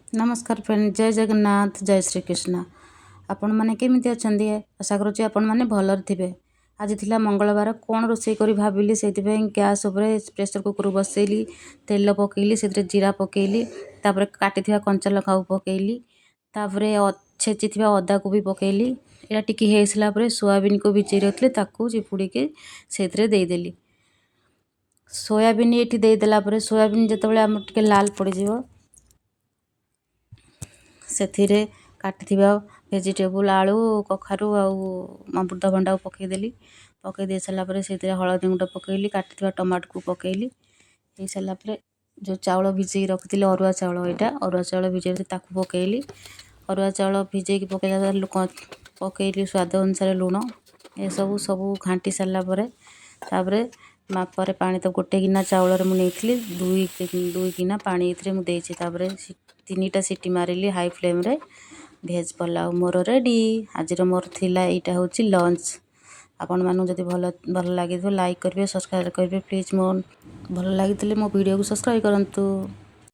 नमस्कार फ्रेंड, जय जगन्नाथ, जय श्री कृष्ण। आपण मैंने केमिति अछंदी? आशा करुच्ची आपण मैंने भलर थिबे। आज थिला मंगलवार, कौन रोषे करी भाविली से गैस उपरे प्रेसर कुकर बसैली, तेल पकईली, से जीरा पकईली, तापर काटिथिबा कंचा लंका पकईली, तापरे छेचिथिबा अदा को भी पकईली। एटा टिकी हेसला परे सोयाबीन को भिजई रखले ताकू चिपुड़ी के सेथरे देई देली। सोयाबीन एठी देई देला परे सोयाबीन जेतेबेले हम टिके लाल पड़ी जिवो ସେଥିରେ କାଟିଥିବା ଭେଜିଟେବୁଲ୍ ଆଳୁ କଖାରୁ ଆଉ ଅମୃତଭଣ୍ଡାକୁ ପକାଇଦେଲି। ପକାଇ ଦେଇ ସାରିଲା ପରେ ସେଥିରେ ହଳଦୀ ଗୁଣ୍ଡ ପକାଇଲି, କାଟିଥିବା ଟମାଟୋକୁ ପକାଇଲି। ହେଇସାରିଲା ପରେ ଯେଉଁ ଚାଉଳ ଭିଜେଇକି ରଖିଥିଲି ଅରୁଆ ଚାଉଳ, ଏଇଟା ଅରୁଆ ଚାଉଳ ଭିଜେଇ ତାକୁ ପକାଇଲି। ଅରୁଆ ଚାଉଳ ଭିଜେଇକି ପକାଇଲା ପରେ ପକାଇଲି ସ୍ୱାଦ ଅନୁସାରେ ଲୁଣ। ଏସବୁ ସବୁ ଘାଣ୍ଟି ସାରିଲା ପରେ ତାପରେ ମାପରେ ପାଣି, ତ ଗୋଟେ ଗିନା ଚାଉଳରେ ମୁଁ ନେଇଥିଲି ଦୁଇ ଗିନା ପାଣି ଏଥିରେ ମୁଁ ଦେଇଛି। ତାପରେ 3ଟା ସିଟି ମାରିଲି ହାଇ फ्लेम्रे। भेज पलाउ मोर रेडी। आज मोर थिला एटा होची लंच। आपण मानु जदि भल लागे लाइक करिवे, सब्सक्राइब करिवे प्लीज। मो भल लागितले मो वीडियो को सब्सक्राइब करंतु।